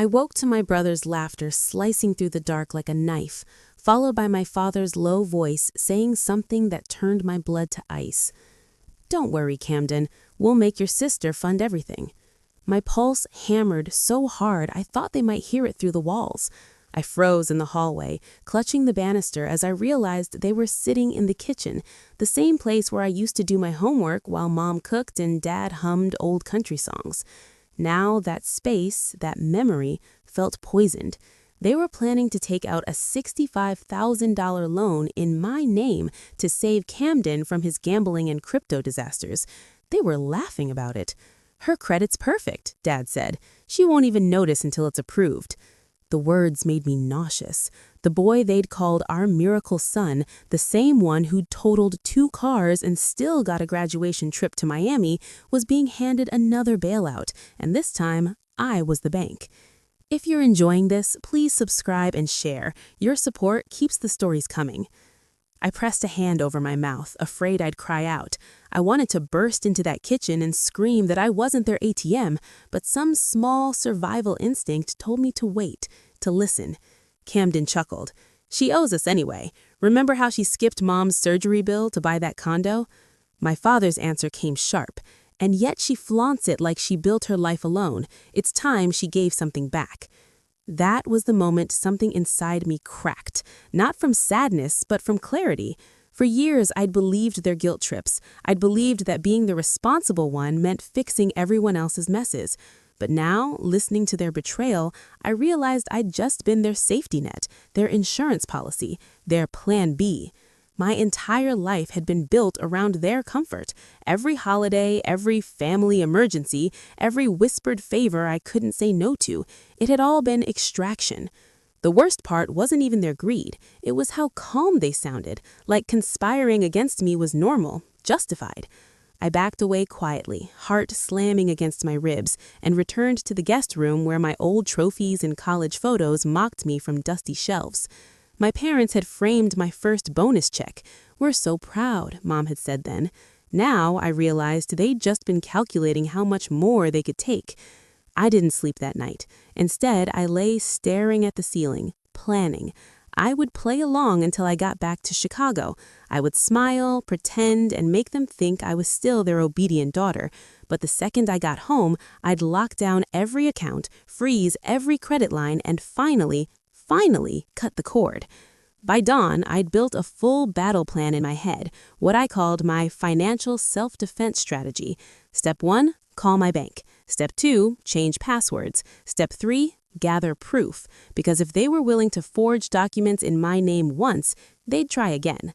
I woke to my brother's laughter slicing through the dark like a knife, followed by my father's low voice saying something that turned my blood to ice. "Don't worry, Camden. We'll make your sister fund everything." My pulse hammered so hard I thought they might hear it through the walls. I froze in the hallway, clutching the banister as I realized they were sitting in the kitchen, the same place where I used to do my homework while Mom cooked and Dad hummed old country songs. Now that space, that memory, felt poisoned. They were planning to take out a $65,000 loan in my name to save Camden from his gambling and crypto disasters. They were laughing about it. "Her credit's perfect," Dad said. "She won't even notice until it's approved." The words made me nauseous. The boy they'd called our miracle son, the same one who'd totaled 2 cars and still got a graduation trip to Miami, was being handed another bailout, and this time, I was the bank. If you're enjoying this, please subscribe and share. Your support keeps the stories coming. I pressed a hand over my mouth, afraid I'd cry out. I wanted to burst into that kitchen and scream that I wasn't their ATM, but some small survival instinct told me to wait, to listen. Camden chuckled. "She owes us anyway. Remember how she skipped Mom's surgery bill to buy that condo?" My father's answer came sharp, and yet she flaunts it like she built her life alone. It's time she gave something back. That was the moment something inside me cracked, not from sadness, but from clarity. For years, I'd believed their guilt trips. I'd believed that being the responsible one meant fixing everyone else's messes. But now, listening to their betrayal, I realized I'd just been their safety net, their insurance policy, their plan B. My entire life had been built around their comfort. Every holiday, every family emergency, every whispered favor I couldn't say no to, it had all been extraction. The worst part wasn't even their greed. It was how calm they sounded, like conspiring against me was normal, justified. I backed away quietly, heart slamming against my ribs, and returned to the guest room where my old trophies and college photos mocked me from dusty shelves. My parents had framed my first bonus check. "We're so proud," Mom had said then. Now I realized they'd just been calculating how much more they could take. I didn't sleep that night. Instead, I lay staring at the ceiling, planning. I would play along until I got back to Chicago. I would smile, pretend, and make them think I was still their obedient daughter. But the second I got home, I'd lock down every account, freeze every credit line, and finally cut the cord. By dawn, I'd built a full battle plan in my head, what I called my financial self-defense strategy. Step 1, call my bank. Step 2, change passwords. Step 3, gather proof, because if they were willing to forge documents in my name once, they'd try again.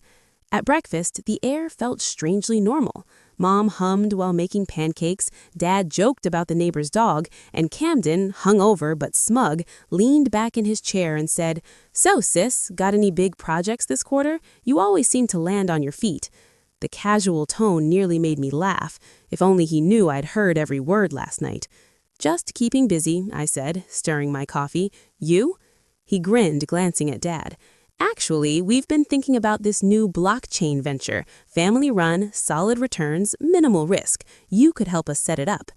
At breakfast, the air felt strangely normal. Mom hummed while making pancakes, Dad joked about the neighbor's dog, and Camden, hungover but smug, leaned back in his chair and said, "So, sis, got any big projects this quarter? You always seem to land on your feet." The casual tone nearly made me laugh. If only he knew I'd heard every word last night. "Just keeping busy," I said, stirring my coffee. "You?" He grinned, glancing at Dad. "Actually, we've been thinking about this new blockchain venture. Family-run, solid returns, minimal risk. You could help us set it up."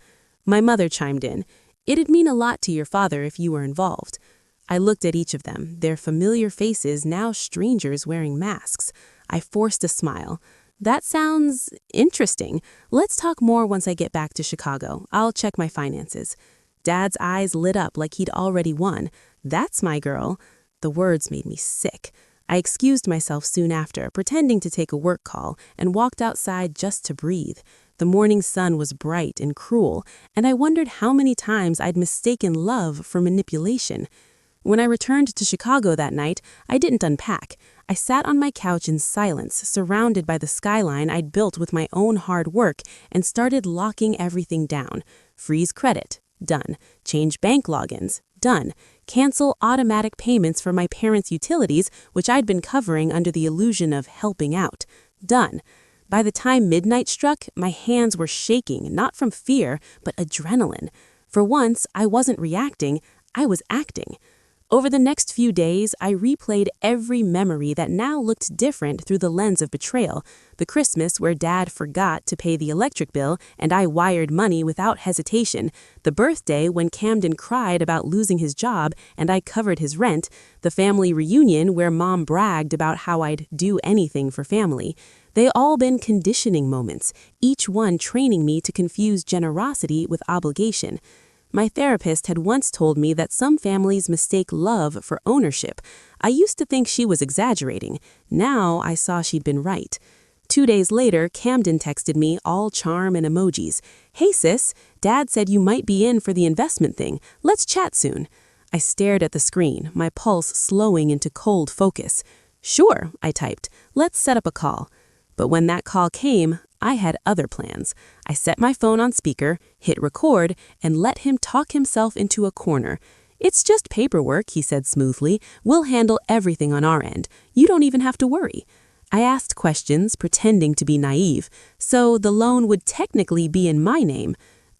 My mother chimed in. "It'd mean a lot to your father if you were involved." I looked at each of them, their familiar faces now strangers wearing masks. I forced a smile. "That sounds interesting. Let's talk more once I get back to Chicago. I'll check my finances." Dad's eyes lit up like he'd already won. "That's my girl." The words made me sick. I excused myself soon after, pretending to take a work call, and walked outside just to breathe. The morning sun was bright and cruel, and I wondered how many times I'd mistaken love for manipulation. When I returned to Chicago that night, I didn't unpack. I sat on my couch in silence, surrounded by the skyline I'd built with my own hard work, and started locking everything down. Freeze credit. Done. Change bank logins. Done. Cancel automatic payments for my parents' utilities, which I'd been covering under the illusion of helping out. Done. By the time midnight struck, my hands were shaking, not from fear, but adrenaline. For once, I wasn't reacting, I was acting. Over the next few days, I replayed every memory that now looked different through the lens of betrayal. The Christmas where Dad forgot to pay the electric bill and I wired money without hesitation. The birthday when Camden cried about losing his job and I covered his rent. The family reunion where Mom bragged about how I'd do anything for family. They all been conditioning moments, each one training me to confuse generosity with obligation. My therapist had once told me that some families mistake love for ownership. I used to think she was exaggerating. Now I saw she'd been right. 2 days later, Camden texted me, all charm and emojis. "Hey sis, Dad said you might be in for the investment thing. Let's chat soon." I stared at the screen, my pulse slowing into cold focus. "Sure," I typed. "Let's set up a call." But when that call came, I had other plans. I set my phone on speaker, hit record, and let him talk himself into a corner. "It's just paperwork," he said smoothly. "We'll handle everything on our end. You don't even have to worry." I asked questions, pretending to be naive. "So the loan would technically be in my name."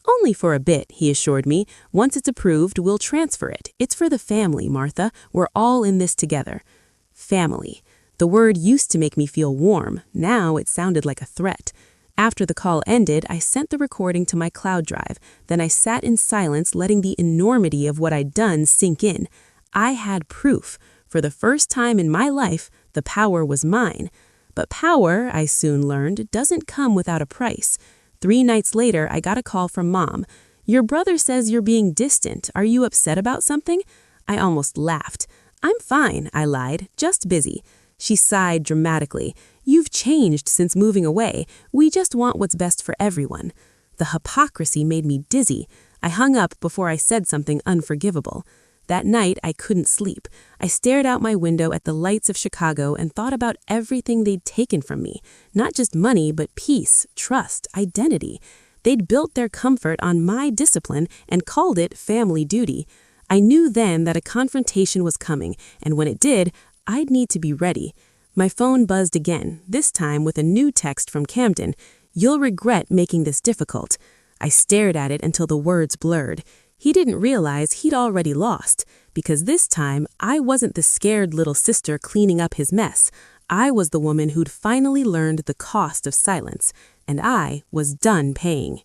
"Only for a bit," he assured me. "Once it's approved, we'll transfer it. It's for the family, Martha. We're all in this together." Family. The word used to make me feel warm. Now it sounded like a threat. After the call ended, I sent the recording to my cloud drive. Then I sat in silence, letting the enormity of what I'd done sink in. I had proof. For the first time in my life, the power was mine. But power, I soon learned, doesn't come without a price. 3 nights later, I got a call from Mom. "Your brother says you're being distant. Are you upset about something?" I almost laughed. "I'm fine," I lied, "just busy." She sighed dramatically. "You've changed since moving away. We just want what's best for everyone." The hypocrisy made me dizzy. I hung up before I said something unforgivable. That night, I couldn't sleep. I stared out my window at the lights of Chicago and thought about everything they'd taken from me. Not just money, but peace, trust, identity. They'd built their comfort on my discipline and called it family duty. I knew then that a confrontation was coming, and when it did, I'd need to be ready. My phone buzzed again, this time with a new text from Camden. "You'll regret making this difficult." I stared at it until the words blurred. He didn't realize he'd already lost, because this time I wasn't the scared little sister cleaning up his mess. I was the woman who'd finally learned the cost of silence, and I was done paying.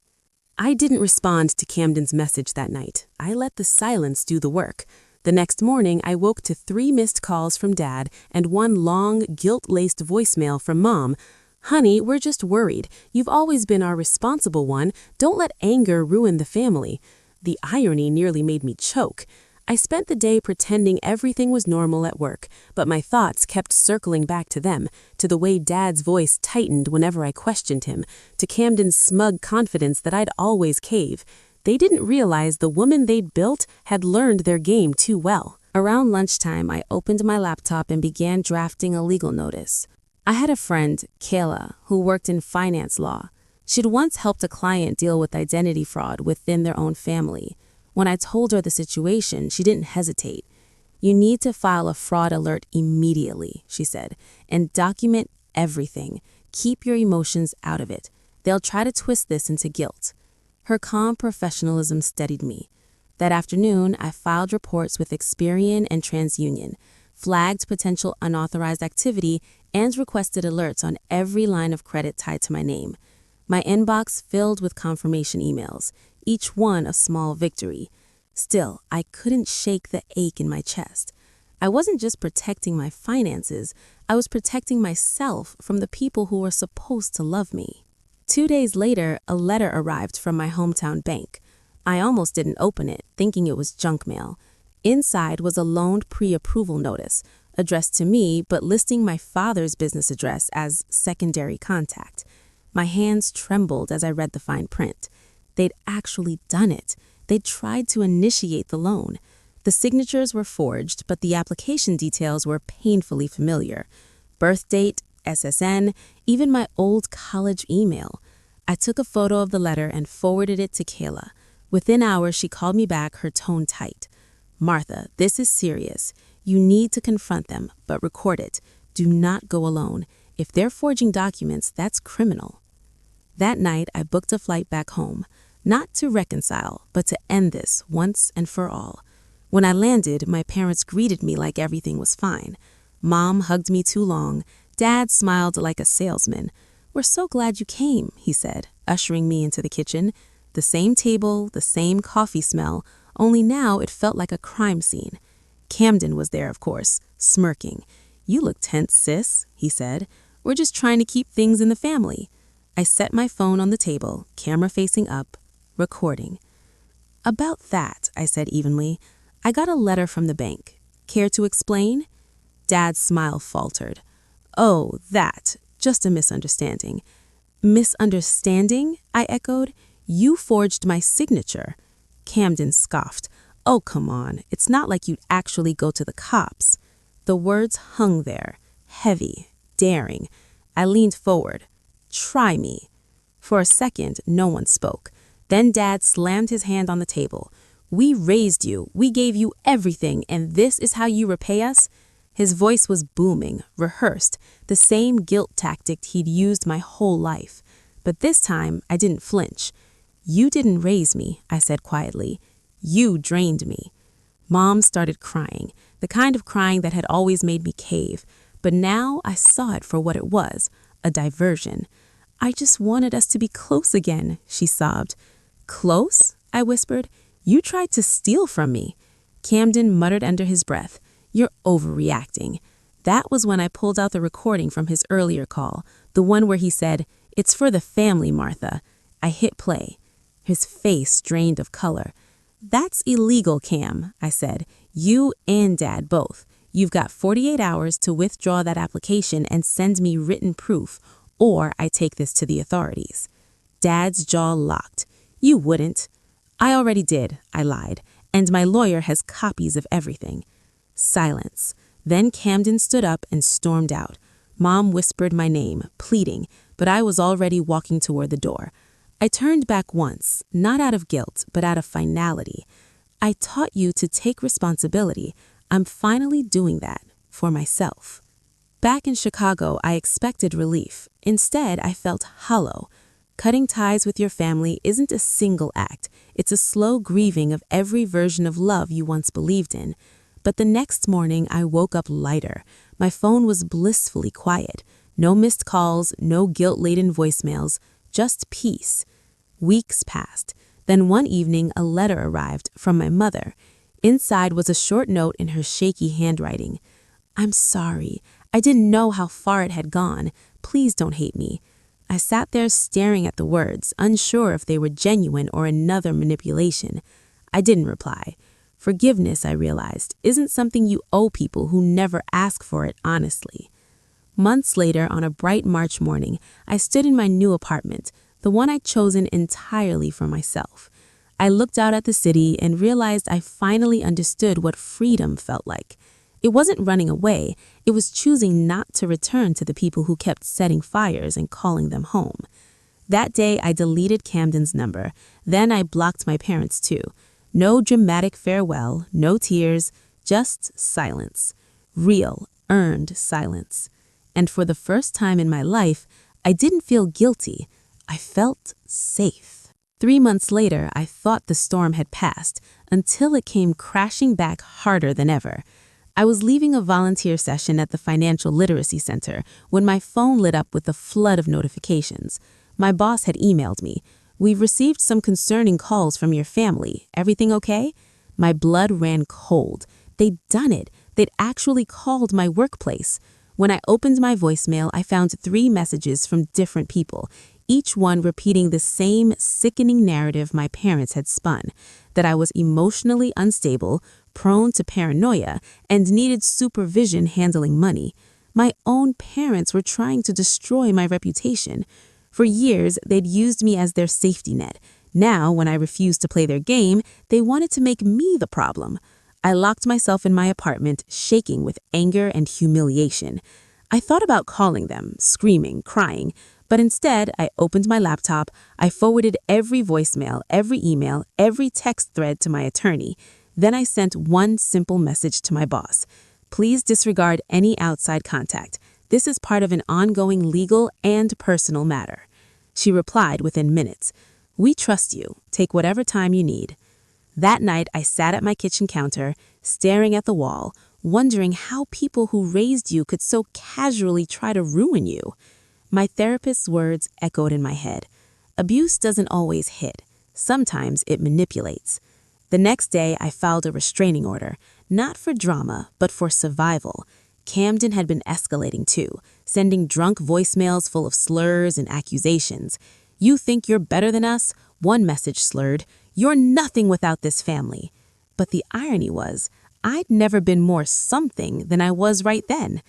I didn't respond to Camden's message that night. I let the silence do the work. The next morning, I woke to 3 missed calls from Dad and 1 long, guilt-laced voicemail from Mom. "Honey, we're just worried. You've always been our responsible one. Don't let anger ruin the family." The irony nearly made me choke. I spent the day pretending everything was normal at work, but my thoughts kept circling back to them, to the way Dad's voice tightened whenever I questioned him, to Camden's smug confidence that I'd always cave. They didn't realize the woman they'd built had learned their game too well. Around lunchtime, I opened my laptop and began drafting a legal notice. I had a friend, Kayla, who worked in finance law. She'd once helped a client deal with identity fraud within their own family. When I told her the situation, she didn't hesitate. "You need to file a fraud alert immediately," she said, "and document everything. Keep your emotions out of it. They'll try to twist this into guilt." Her calm professionalism steadied me. That afternoon, I filed reports with Experian and TransUnion, flagged potential unauthorized activity, and requested alerts on every line of credit tied to my name. My inbox filled with confirmation emails, each one a small victory. Still, I couldn't shake the ache in my chest. I wasn't just protecting my finances, I was protecting myself from the people who were supposed to love me. 2 days later, a letter arrived from my hometown bank. I almost didn't open it, thinking it was junk mail. Inside was a loaned pre-approval notice, addressed to me but listing my father's business address as secondary contact. My hands trembled as I read the fine print. They'd actually done it. They'd tried to initiate the loan. The signatures were forged, but the application details were painfully familiar. Birth date, SSN, even my old college email. I took a photo of the letter and forwarded it to Kayla. Within hours, she called me back, her tone tight. "Martha, this is serious. You need to confront them, but record it. Do not go alone. If they're forging documents, that's criminal." That night, I booked a flight back home, not to reconcile, but to end this once and for all. When I landed, my parents greeted me like everything was fine. Mom hugged me too long. Dad smiled like a salesman. "We're so glad you came," he said, ushering me into the kitchen. The same table, the same coffee smell, only now it felt like a crime scene. Camden was there, of course, smirking. "You look tense, sis," he said. "We're just trying to keep things in the family." I set my phone on the table, camera facing up, recording. "About that," I said evenly, "I got a letter from the bank. Care to explain?" Dad's smile faltered. "Oh, that. Just a misunderstanding." "Misunderstanding?" I echoed. "You forged my signature." Camden scoffed. "Oh, come on. It's not like you'd actually go to the cops." The words hung there, heavy, daring. I leaned forward. "Try me." For a second, no one spoke. Then Dad slammed his hand on the table. "We raised you. We gave you everything, and this is how you repay us?" His voice was booming, rehearsed, the same guilt tactic he'd used my whole life. But this time, I didn't flinch. "You didn't raise me," I said quietly. "You drained me." Mom started crying, the kind of crying that had always made me cave. But now I saw it for what it was, a diversion. "I just wanted us to be close again," she sobbed. "Close?" I whispered. "You tried to steal from me." Camden muttered under his breath. "You're overreacting." That was when I pulled out the recording from his earlier call, the one where he said, "It's for the family, Martha." I hit play. His face drained of color. "That's illegal, Cam," I said. "You and Dad both. You've got 48 hours to withdraw that application and send me written proof, or I take this to the authorities." Dad's jaw locked. "You wouldn't." "I already did," I lied, "and my lawyer has copies of everything." Silence. Then Camden stood up and stormed out. Mom whispered my name, pleading, but I was already walking toward the door. I turned back once, not out of guilt, but out of finality. "I taught you to take responsibility. I'm finally doing that for myself." Back in Chicago, I expected relief. Instead, I felt hollow. Cutting ties with your family isn't a single act. It's a slow grieving of every version of love you once believed in. But the next morning, I woke up lighter. My phone was blissfully quiet. No missed calls, no guilt-laden voicemails, just peace. Weeks passed. Then one evening, a letter arrived from my mother. Inside was a short note in her shaky handwriting. "I'm sorry. I didn't know how far it had gone. Please don't hate me." I sat there staring at the words, unsure if they were genuine or another manipulation. I didn't reply. Forgiveness, I realized, isn't something you owe people who never ask for it honestly. Months later, on a bright March morning, I stood in my new apartment, the one I'd chosen entirely for myself. I looked out at the city and realized I finally understood what freedom felt like. It wasn't running away, it was choosing not to return to the people who kept setting fires and calling them home. That day, I deleted Camden's number. Then I blocked my parents too. No dramatic farewell, no tears, just silence. Real, earned silence. And for the first time in my life, I didn't feel guilty. I felt safe. 3 months later, I thought the storm had passed, until it came crashing back harder than ever. I was leaving a volunteer session at the Financial Literacy Center when my phone lit up with a flood of notifications. My boss had emailed me. "We've received some concerning calls from your family. Everything okay?" My blood ran cold. They'd done it. They'd actually called my workplace. When I opened my voicemail, I found 3 messages from different people, each one repeating the same sickening narrative my parents had spun, that I was emotionally unstable, prone to paranoia, and needed supervision handling money. My own parents were trying to destroy my reputation. For years, they'd used me as their safety net. Now, when I refused to play their game, they wanted to make me the problem. I locked myself in my apartment, shaking with anger and humiliation. I thought about calling them, screaming, crying, but instead, I opened my laptop, I forwarded every voicemail, every email, every text thread to my attorney. Then I sent one simple message to my boss. "Please disregard any outside contact. This is part of an ongoing legal and personal matter." She replied within minutes. "We trust you. Take whatever time you need." That night, I sat at my kitchen counter, staring at the wall, wondering how people who raised you could so casually try to ruin you. My therapist's words echoed in my head. Abuse doesn't always hit. Sometimes it manipulates. The next day, I filed a restraining order, not for drama, but for survival. Camden had been escalating too, sending drunk voicemails full of slurs and accusations. "You think you're better than us?" One message slurred. "You're nothing without this family." But the irony was, I'd never been more something than I was right then.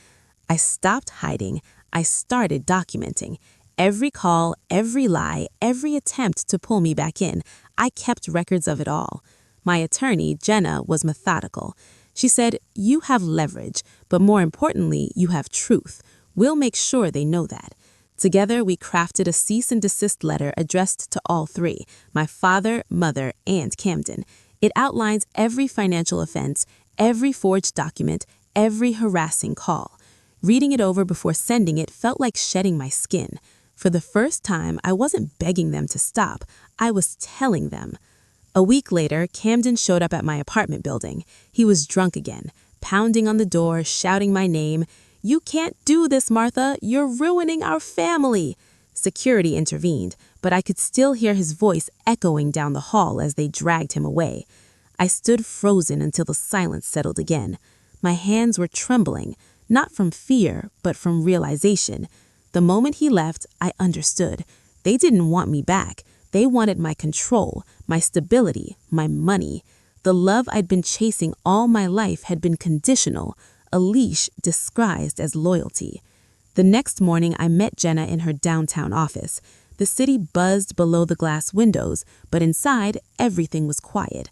I stopped hiding. I started documenting. Every call, every lie, every attempt to pull me back in, I kept records of it all. My attorney, Jenna, was methodical. She said, "You have leverage, but more importantly, you have truth. We'll make sure they know that." Together, we crafted a cease and desist letter addressed to all three, my father, mother, and Camden. It outlines every financial offense, every forged document, every harassing call. Reading it over before sending it felt like shedding my skin. For the first time, I wasn't begging them to stop. I was telling them. A week later, Camden showed up at my apartment building. He was drunk again, pounding on the door, shouting my name. "You can't do this, Martha. You're ruining our family." Security intervened, but I could still hear his voice echoing down the hall as they dragged him away. I stood frozen until the silence settled again. My hands were trembling, not from fear, but from realization. The moment he left, I understood. They didn't want me back. They wanted my control, my stability, my money. The love I'd been chasing all my life had been conditional, a leash disguised as loyalty. The next morning, I met Jenna in her downtown office. The city buzzed below the glass windows, but inside, everything was quiet.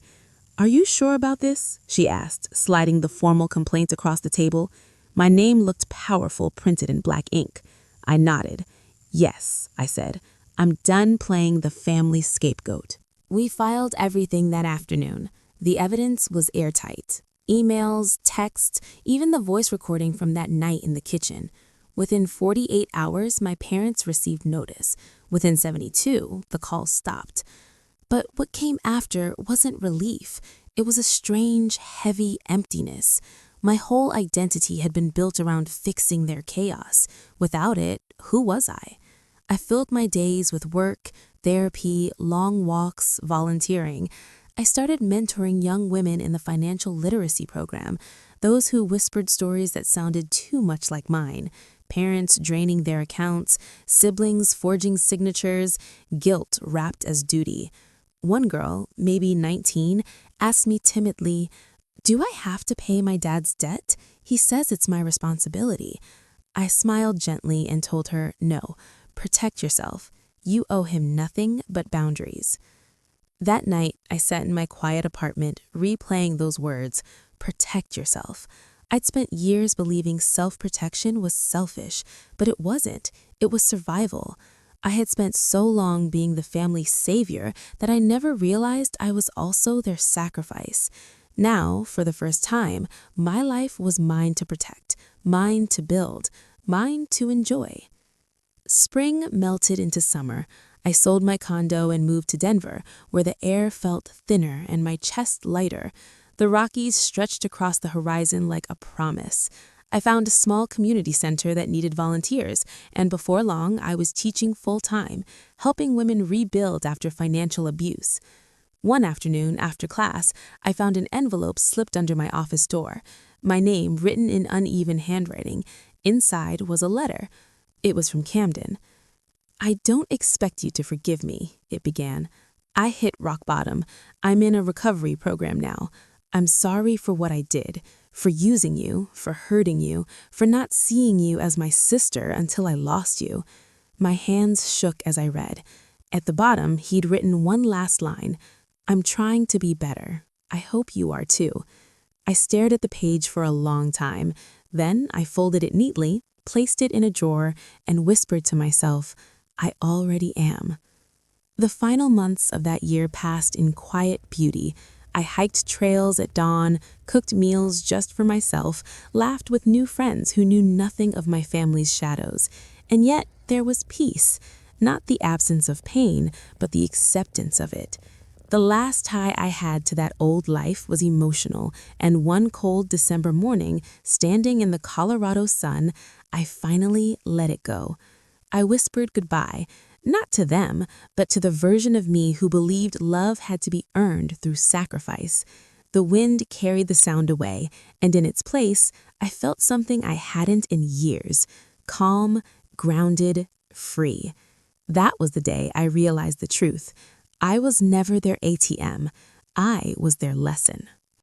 "Are you sure about this?" she asked, sliding the formal complaint across the table. My name looked powerful, printed in black ink. I nodded. "Yes," I said. "I'm done playing the family scapegoat." We filed everything that afternoon. The evidence was airtight. Emails, texts, even the voice recording from that night in the kitchen. Within 48 hours, my parents received notice. Within 72, the call stopped. But what came after wasn't relief. It was a strange, heavy emptiness. My whole identity had been built around fixing their chaos. Without it, who was I? I filled my days with work, therapy, long walks, volunteering. I started mentoring young women in the financial literacy program, those who whispered stories that sounded too much like mine. Parents draining their accounts, siblings forging signatures, guilt wrapped as duty. One girl, maybe 19, asked me timidly, "Do I have to pay my dad's debt? He says it's my responsibility." I smiled gently and told her, "No, protect yourself. You owe him nothing but boundaries." That night, I sat in my quiet apartment, replaying those words, "Protect yourself." I'd spent years believing self-protection was selfish, but it wasn't. It was survival. I had spent so long being the family's savior that I never realized I was also their sacrifice. Now, for the first time, my life was mine to protect, mine to build, mine to enjoy. Spring melted into summer. I sold my condo and moved to Denver, where the air felt thinner and my chest lighter. The Rockies stretched across the horizon like a promise. I found a small community center that needed volunteers, and before long, I was teaching full-time, helping women rebuild after financial abuse. One afternoon, after class, I found an envelope slipped under my office door, my name written in uneven handwriting. Inside was a letter. It was from Camden. "I don't expect you to forgive me," it began. "I hit rock bottom. I'm in a recovery program now. I'm sorry for what I did, for using you, for hurting you, for not seeing you as my sister until I lost you." My hands shook as I read. At the bottom, he'd written one last line. "I'm trying to be better. I hope you are too." I stared at the page for a long time. Then I folded it neatly, placed it in a drawer, and whispered to myself, "I already am." The final months of that year passed in quiet beauty. I hiked trails at dawn, cooked meals just for myself, laughed with new friends who knew nothing of my family's shadows. And yet there was peace, not the absence of pain, but the acceptance of it. The last tie I had to that old life was emotional, and one cold December morning, standing in the Colorado sun, I finally let it go. I whispered goodbye, not to them, but to the version of me who believed love had to be earned through sacrifice. The wind carried the sound away, and in its place, I felt something I hadn't in years: calm, grounded, free. That was the day I realized the truth. I was never their ATM. I was their lesson.